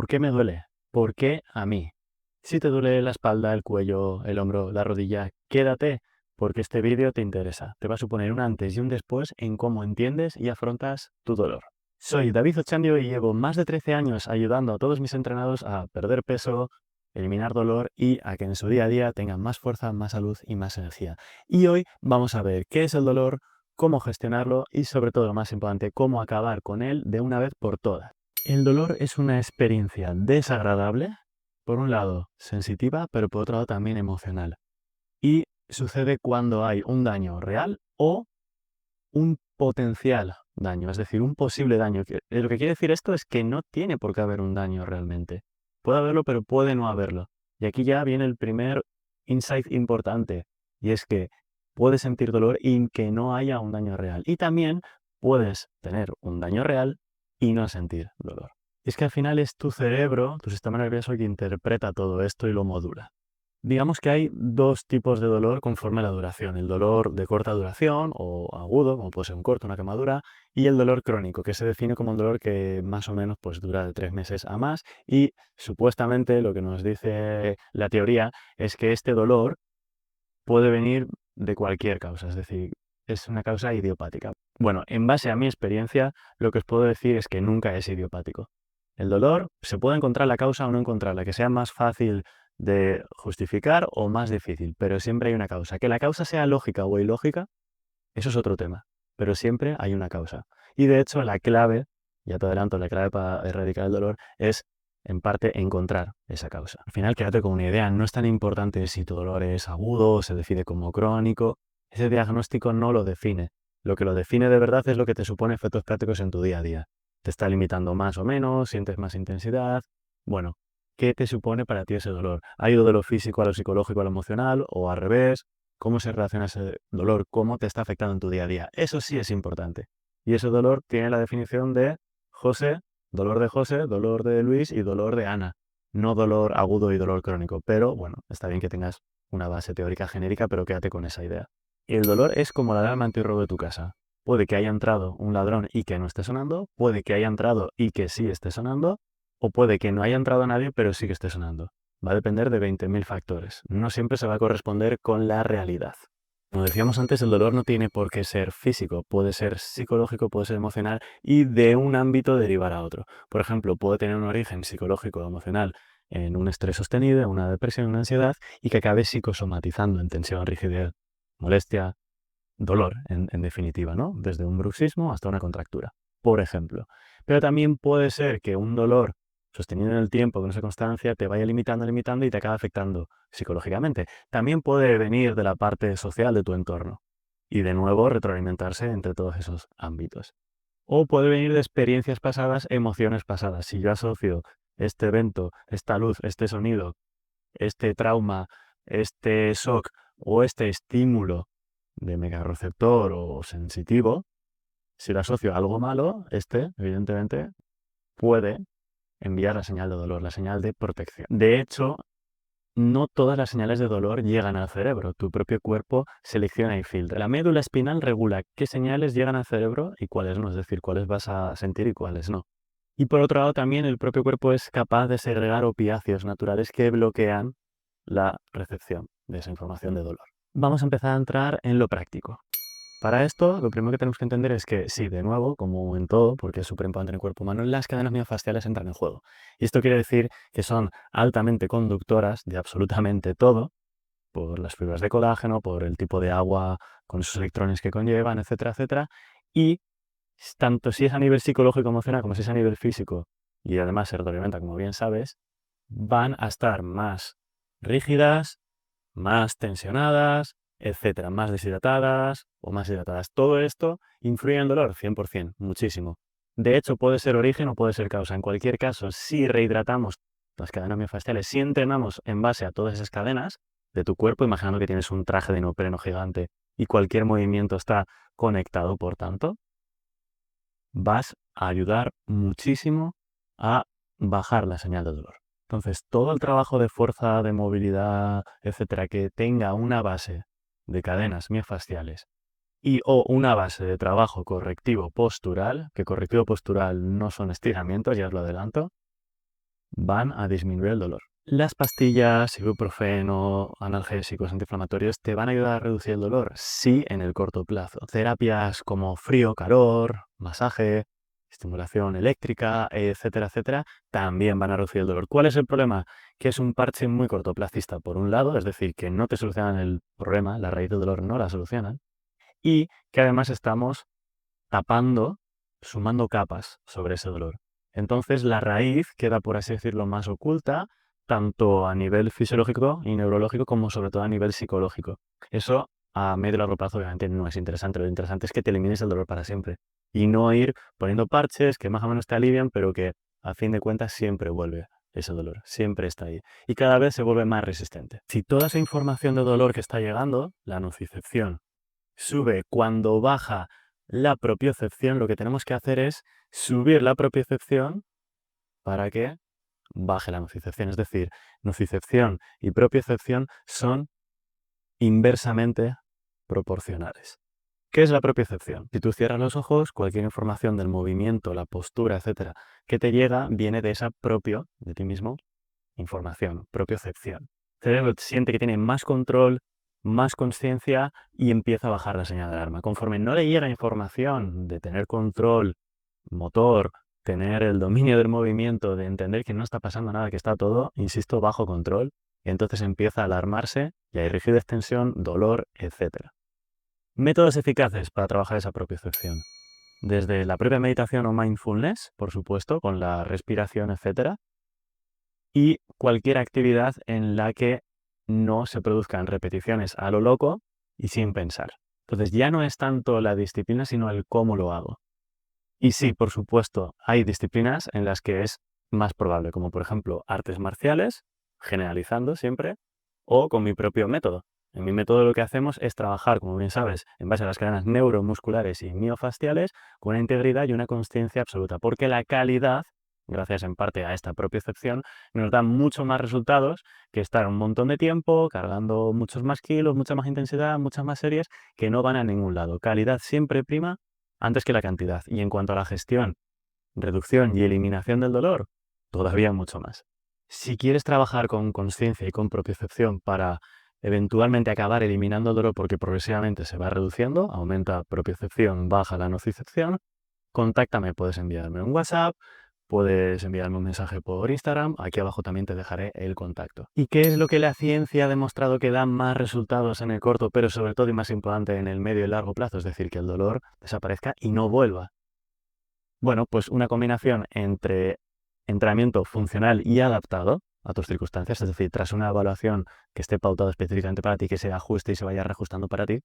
qué me duele? ¿Por qué a mí? Si te duele la espalda, el cuello, el hombro, la rodilla, quédate, porque este vídeo te interesa. Te va a suponer un antes y un después en cómo entiendes y afrontas tu dolor. Soy David Ochandio y llevo más de 13 años ayudando a todos mis entrenados a perder peso, eliminar dolor y a que en su día a día tengan más fuerza, más salud y más energía. Y hoy vamos a ver qué es el dolor, cómo gestionarlo y sobre todo, lo más importante, cómo acabar con él de una vez por todas. El dolor es una experiencia desagradable, por un lado sensitiva, pero por otro lado también emocional. Y sucede cuando hay un daño real o un potencial daño, es decir, un posible daño. Lo que quiere decir esto es que no tiene por qué haber un daño realmente. Puede haberlo, pero puede no haberlo. Y aquí ya viene el primer insight importante, y es que puedes sentir dolor y que no haya un daño real. Y también puedes tener un daño real y no sentir dolor. Y es que al final es tu cerebro, tu sistema nervioso, el que interpreta todo esto y lo modula. Digamos que hay dos tipos de dolor conforme a la duración. El dolor de corta duración o agudo, como puede ser un corte, una quemadura, y el dolor crónico, que se define como un dolor que más o menos pues, dura de 3 meses a más. Y supuestamente lo que nos dice la teoría es que este dolor puede venir de cualquier causa, es decir, es una causa idiopática. Bueno, en base a mi experiencia, lo que os puedo decir es que nunca es idiopático. El dolor se puede encontrar la causa o no encontrarla, que sea más fácil de justificar o más difícil, pero siempre hay una causa. Que la causa sea lógica o ilógica, eso es otro tema, pero siempre hay una causa. Y de hecho la clave, ya te adelanto, la clave para erradicar el dolor es en parte encontrar esa causa. Al final quédate con una idea, no es tan importante si tu dolor es agudo o se define como crónico, ese diagnóstico no lo define. Lo que lo define de verdad es lo que te supone efectos prácticos en tu día a día. Te está limitando más o menos, sientes más intensidad. Bueno, ¿qué te supone para ti ese dolor? ¿Ha ido de lo físico a lo psicológico a lo emocional o al revés? ¿Cómo se relaciona ese dolor? ¿Cómo te está afectando en tu día a día? Eso sí es importante. Y ese dolor tiene la definición de José, dolor de Luis y dolor de Ana. No dolor agudo y dolor crónico. Pero bueno, está bien que tengas una base teórica genérica, pero quédate con esa idea. El dolor es como la alarma antirrobo de tu casa. Puede que haya entrado un ladrón y que no esté sonando, puede que haya entrado y que sí esté sonando, o puede que no haya entrado nadie pero sí que esté sonando. Va a depender de 20.000 factores. No siempre se va a corresponder con la realidad. Como decíamos antes, el dolor no tiene por qué ser físico, puede ser psicológico, puede ser emocional y de un ámbito derivar a otro. Por ejemplo, puede tener un origen psicológico o emocional en un estrés sostenido, en una depresión, una ansiedad y que acabe psicosomatizando en tensión, rigidez, molestia, dolor, en definitiva, ¿no? Desde un bruxismo hasta una contractura, por ejemplo. Pero también puede ser que un dolor sostenido en el tiempo, con esa constancia, te vaya limitando y te acabe afectando psicológicamente. También puede venir de la parte social de tu entorno y de nuevo retroalimentarse entre todos esos ámbitos. O puede venir de experiencias pasadas, emociones pasadas. Si yo asocio este evento, esta luz, este sonido, este trauma, este shock o este estímulo de megareceptor o sensitivo, si lo asocio a algo malo, evidentemente, puede enviar la señal de dolor, la señal de protección. De hecho, no todas las señales de dolor llegan al cerebro. Tu propio cuerpo selecciona y filtra. La médula espinal regula qué señales llegan al cerebro y cuáles no, es decir, cuáles vas a sentir y cuáles no. Y por otro lado, también el propio cuerpo es capaz de segregar opiáceos naturales que bloquean la recepción de esa información de dolor. Vamos a empezar a entrar en lo práctico. Para esto, lo primero que tenemos que entender es que, sí, de nuevo, como en todo, porque es súper importante en el cuerpo humano, las cadenas miofasciales entran en juego. Y esto quiere decir que son altamente conductoras de absolutamente todo, por las fibras de colágeno, por el tipo de agua con esos electrones que conllevan, etcétera, etcétera. Y tanto si es a nivel psicológico emocional como si es a nivel físico, y además se retroalimenta, como bien sabes, van a estar más rígidas, más tensionadas, etcétera, más deshidratadas o más hidratadas. Todo esto influye en el dolor, 100%, muchísimo. De hecho, puede ser origen o puede ser causa. En cualquier caso, si rehidratamos las cadenas miofasciales, si entrenamos en base a todas esas cadenas de tu cuerpo, imaginando que tienes un traje de neopreno gigante y cualquier movimiento está conectado, por tanto, vas a ayudar muchísimo a bajar la señal de dolor. Entonces, todo el trabajo de fuerza, de movilidad, etcétera, que tenga una base de cadenas miofasciales y o una base de trabajo correctivo postural, que correctivo postural no son estiramientos, ya os lo adelanto, van a disminuir el dolor. Las pastillas, ibuprofeno, analgésicos, antiinflamatorios te van a ayudar a reducir el dolor, sí, en el corto plazo. Terapias como frío, calor, masaje, estimulación eléctrica, etcétera, etcétera, también van a reducir el dolor. ¿Cuál es el problema? Que es un parche muy cortoplacista, por un lado, es decir, que no te solucionan el problema, la raíz del dolor no la solucionan, y que además estamos tapando, sumando capas sobre ese dolor. Entonces la raíz queda, por así decirlo, más oculta, tanto a nivel fisiológico y neurológico como sobre todo a nivel psicológico. Eso a medio y largo plazo obviamente no es interesante. Lo interesante es que te elimines el dolor para siempre y no ir poniendo parches que más o menos te alivian, pero que a fin de cuentas siempre vuelve ese dolor, siempre está ahí y cada vez se vuelve más resistente. Si toda esa información de dolor que está llegando, la nocicepción, sube cuando baja la propiocepción, lo que tenemos que hacer es subir la propiocepción para que baje la nocicepción. Es decir, nocicepción y propiocepción son inversamente proporcionales. ¿Qué es la propiocepción? Si tú cierras los ojos, cualquier información del movimiento, la postura, etcétera, que te llega, viene de esa de ti mismo, información, propiocepción. El cerebro siente que tiene más control, más conciencia y empieza a bajar la señal de alarma. Conforme no le llega información de tener control motor, tener el dominio del movimiento, de entender que no está pasando nada, que está todo, insisto, bajo control, y entonces empieza a alarmarse y hay rigidez, tensión, dolor, etcétera. Métodos eficaces para trabajar esa propiocepción. Desde la propia meditación o mindfulness, por supuesto, con la respiración, etcétera, y cualquier actividad en la que no se produzcan repeticiones a lo loco y sin pensar. Entonces ya no es tanto la disciplina, sino el cómo lo hago. Y sí, por supuesto, hay disciplinas en las que es más probable, como por ejemplo artes marciales, generalizando siempre, o con mi propio método. En mi método lo que hacemos es trabajar, como bien sabes, en base a las cadenas neuromusculares y miofasciales, con una integridad y una consciencia absoluta, porque la calidad, gracias en parte a esta propiocepción, nos da mucho más resultados que estar un montón de tiempo cargando muchos más kilos, mucha más intensidad, muchas más series que no van a ningún lado. Calidad siempre prima antes que la cantidad. Y en cuanto a la gestión, reducción y eliminación del dolor, todavía mucho más. Si quieres trabajar con conciencia y con propiocepción para eventualmente acabar eliminando el dolor porque progresivamente se va reduciendo, aumenta propiocepción, baja la nocicepción, contáctame, puedes enviarme un WhatsApp, puedes enviarme un mensaje por Instagram, aquí abajo también te dejaré el contacto. ¿Y qué es lo que la ciencia ha demostrado que da más resultados en el corto, pero sobre todo y más importante en el medio y largo plazo? Es decir, que el dolor desaparezca y no vuelva. Bueno, pues una combinación entre entrenamiento funcional y adaptado a tus circunstancias, es decir, tras una evaluación que esté pautada específicamente para ti, que se ajuste y se vaya reajustando para ti,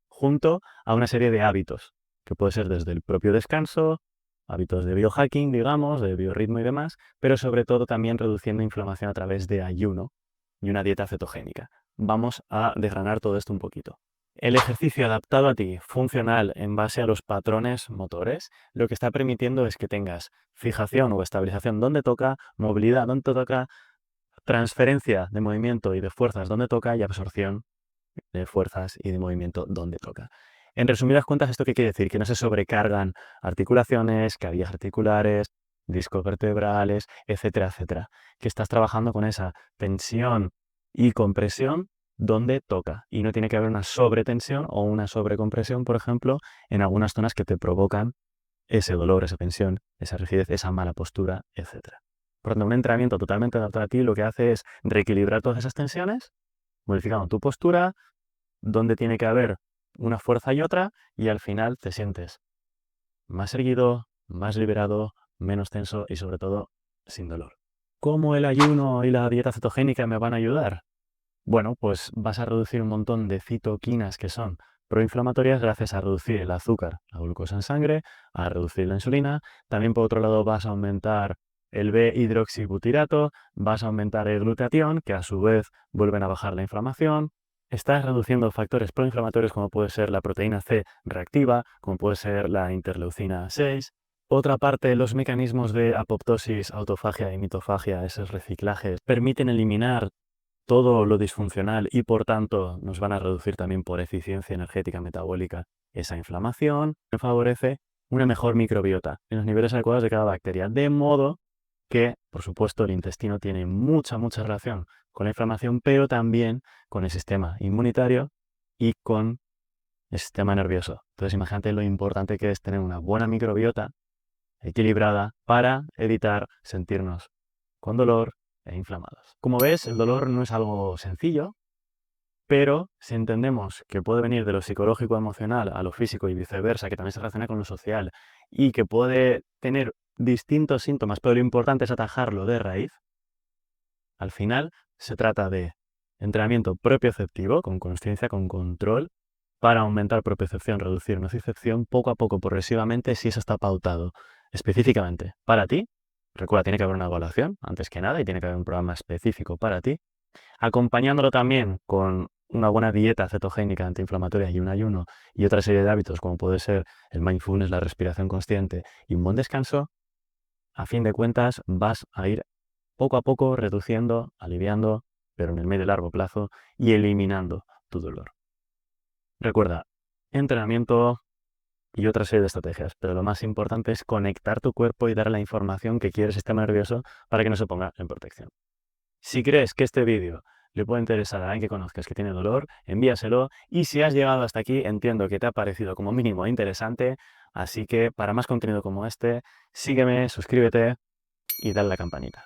junto a una serie de hábitos, que puede ser desde el propio descanso, hábitos de biohacking, digamos, de biorritmo y demás, pero sobre todo también reduciendo inflamación a través de ayuno y una dieta cetogénica. Vamos a desgranar todo esto un poquito. El ejercicio adaptado a ti, funcional, en base a los patrones motores, lo que está permitiendo es que tengas fijación o estabilización donde toca, movilidad donde toca, transferencia de movimiento y de fuerzas donde toca y absorción de fuerzas y de movimiento donde toca. En resumidas cuentas, ¿esto qué quiere decir? Que no se sobrecargan articulaciones, cavillas articulares, discos vertebrales, etcétera, etcétera. Que estás trabajando con esa tensión y compresión donde toca. Y no tiene que haber una sobretensión o una sobrecompresión, por ejemplo, en algunas zonas que te provocan ese dolor, esa tensión, esa rigidez, esa mala postura, etcétera. Por lo tanto, un entrenamiento totalmente adaptado a ti lo que hace es reequilibrar todas esas tensiones, modificando tu postura, donde tiene que haber una fuerza y otra, y al final te sientes más erguido, más liberado, menos tenso y sobre todo sin dolor. ¿Cómo el ayuno y la dieta cetogénica me van a ayudar? Bueno, pues vas a reducir un montón de citoquinas que son proinflamatorias gracias a reducir el azúcar, la glucosa en sangre, a reducir la insulina. También por otro lado vas a aumentar el B-hidroxibutirato, vas a aumentar el glutatión, que a su vez vuelven a bajar la inflamación. Estás reduciendo factores proinflamatorios como puede ser la proteína C reactiva, como puede ser la interleucina 6. Otra parte, los mecanismos de apoptosis, autofagia y mitofagia, esos reciclajes, permiten eliminar todo lo disfuncional y por tanto nos van a reducir también por eficiencia energética metabólica esa inflamación. Favorece una mejor microbiota en los niveles adecuados de cada bacteria, de modo que, por supuesto, el intestino tiene mucha relación con la inflamación, pero también con el sistema inmunitario y con el sistema nervioso. Entonces, imagínate lo importante que es tener una buena microbiota equilibrada para evitar sentirnos con dolor e inflamados. Como ves, el dolor no es algo sencillo, pero si entendemos que puede venir de lo psicológico emocional a lo físico y viceversa, que también se relaciona con lo social y que puede tener distintos síntomas, pero lo importante es atajarlo de raíz, al final se trata de entrenamiento propioceptivo, con consciencia, con control, para aumentar propiocepción, reducir nocicepción, poco a poco, progresivamente, si eso está pautado específicamente para ti. Recuerda, tiene que haber una evaluación antes que nada y tiene que haber un programa específico para ti, acompañándolo también con una buena dieta cetogénica antiinflamatoria y un ayuno y otra serie de hábitos como puede ser el mindfulness, la respiración consciente y un buen descanso. A fin de cuentas vas a ir poco a poco reduciendo, aliviando, pero en el medio y largo plazo, y eliminando tu dolor. Recuerda, entrenamiento y otra serie de estrategias, pero lo más importante es conectar tu cuerpo y dar la información que quiere el sistema nervioso para que no se ponga en protección. Si crees que este vídeo le puede interesar a alguien que conozcas que tiene dolor, envíaselo, y si has llegado hasta aquí, entiendo que te ha parecido como mínimo interesante, así que para más contenido como este, sígueme, suscríbete y dale a la campanita.